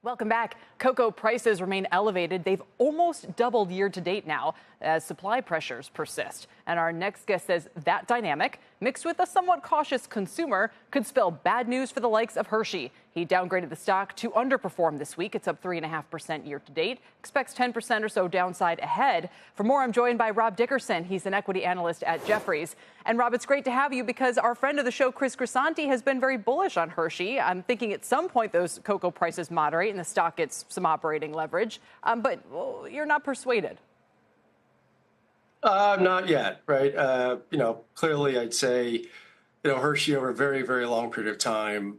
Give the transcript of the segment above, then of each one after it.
Welcome back. Cocoa prices remain elevated. They've almost doubled year to date now as supply pressures persist. And our next guest says that dynamic, mixed with a somewhat cautious consumer, could spell bad news for the likes of Hershey. He downgraded the stock to underperform this week. It's up 3.5% year to date. Expects 10% or so downside ahead. For more, I'm joined by Rob Dickerson. He's an equity analyst at Jefferies. And Rob, it's great to have you because our friend of the show, Chris Grisanti, has been very bullish on Hershey. I'm thinking at some point those cocoa prices moderate and the stock gets some operating leverage. But you're not persuaded. Not yet, right? Clearly I'd say, Hershey over a very, very long period of time,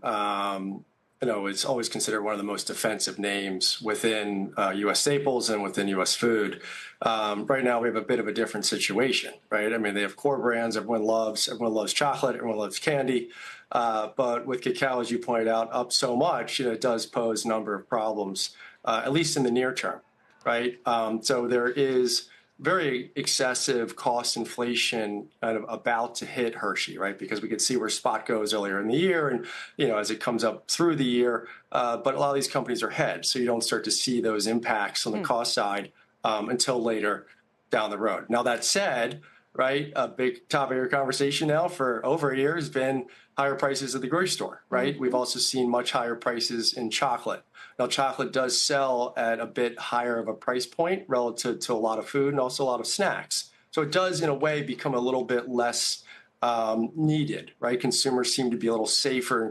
is always considered one of the most defensive names within U.S. staples and within U.S. food. Right now we have a bit of a different situation, right? I mean, they have core brands everyone loves chocolate, everyone loves candy. But with cacao, as you pointed out, up so much, it does pose a number of problems, at least in the near term, right? So there is very excessive cost inflation kind of about to hit Hershey, right? Because we could see where spot goes earlier in the year and, as it comes up through the year. But a lot of these companies are hedged, so you don't start to see those impacts on the cost side until later down the road. Now, that said, right, a big topic of your conversation now for over a year has been higher prices at the grocery store, right? We've also seen much higher prices in chocolate. Now, chocolate does sell at a bit higher of a price point relative to a lot of food and also a lot of snacks. So it does, in a way, become a little bit less needed, right? Consumers seem to be a little safer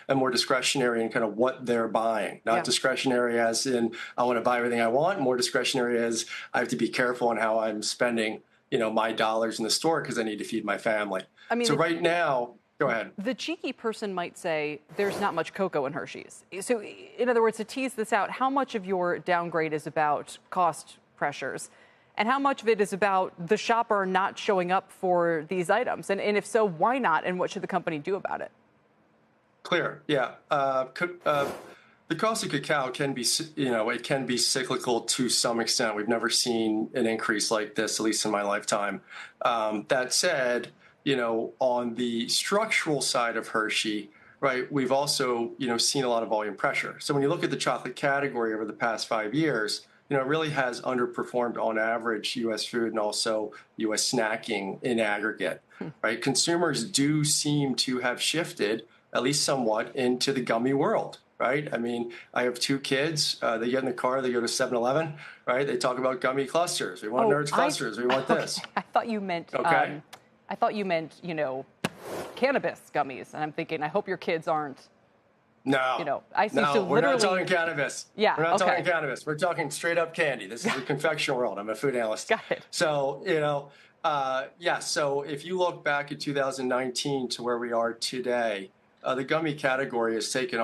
and more discretionary in kind of what they're buying. Not discretionary as in I want to buy everything I want, more discretionary as I have to be careful on how I'm spending, my dollars in the store because I need to feed my family. I mean, so right now, go ahead. The cheeky person might say there's not much cocoa in Hershey's. So in other words, to tease this out, how much of your downgrade is about cost pressures and how much of it is about the shopper not showing up for these items? And if so, why not? And what should the company do about it? Clear. Yeah. The cost of cacao can be, it can be cyclical to some extent. We've never seen an increase like this, at least in my lifetime. That said, on the structural side of Hershey, right, we've also, seen a lot of volume pressure. So when you look at the chocolate category over the past 5 years, it really has underperformed on average U.S. food and also U.S. snacking in aggregate, right? Consumers do seem to have shifted, at least somewhat, into the gummy world, right? I mean, I have 2 kids. They get in the car, they go to 7-Eleven, right? They talk about gummy clusters. We want Nerds clusters. We want this. I thought you meant, cannabis gummies. And I'm thinking, I hope your kids aren't. No, we're not talking cannabis. Yeah, we're not talking cannabis. We're talking straight up candy. This is the confection world. I'm a food analyst. Got it. So, so if you look back at 2019 to where we are today, the gummy category has taken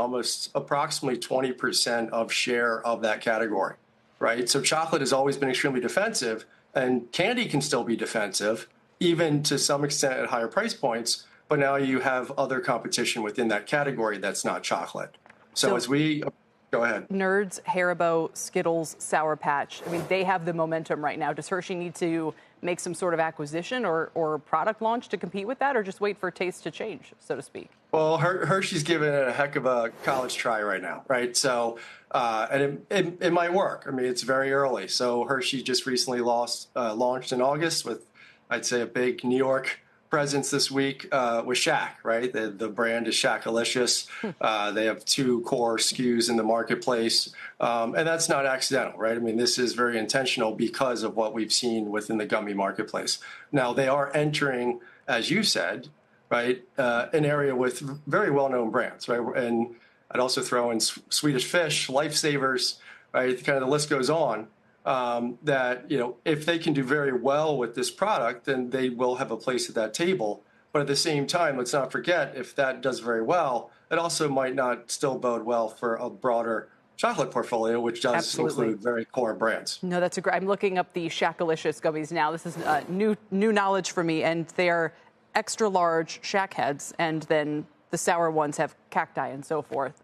approximately 20% of share of that category, right? So chocolate has always been extremely defensive, and candy can still be defensive, even to some extent at higher price points. But now you have other competition within that category that's not chocolate. So as we go ahead. Nerds, Haribo, Skittles, Sour Patch. I mean, they have the momentum right now. Does Hershey need to make some sort of acquisition or product launch to compete with that, or just wait for taste to change, so to speak? Well, Hershey's giving it a heck of a college try right now, right? So, and it might work. I mean, it's very early. So Hershey just recently launched in August with, I'd say, a big New York presence this week with Shaq, right? The brand is Shaq-alicious. They have 2 core SKUs in the marketplace. And that's not accidental, right? I mean, this is very intentional because of what we've seen within the gummy marketplace. Now, they are entering, as you said, right, an area with very well-known brands, right? And I'd also throw in Swedish Fish, Lifesavers, right? Kind of the list goes on. That, if they can do very well with this product, then they will have a place at that table. But at the same time, let's not forget, if that does very well, it also might not still bode well for a broader chocolate portfolio, which does include very core brands. No, that's great. I'm looking up the Shaq-alicious gummies now. This is new knowledge for me, and they are extra large Shaq heads, and then the sour ones have cacti and so forth.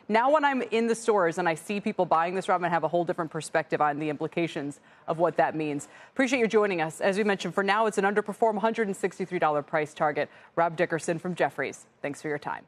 Now when I'm in the stores and I see people buying this, Rob, I have a whole different perspective on the implications of what that means. Appreciate you joining us. As we mentioned, for now, it's an underperform $163 price target. Rob Dickerson from Jefferies. Thanks for your time.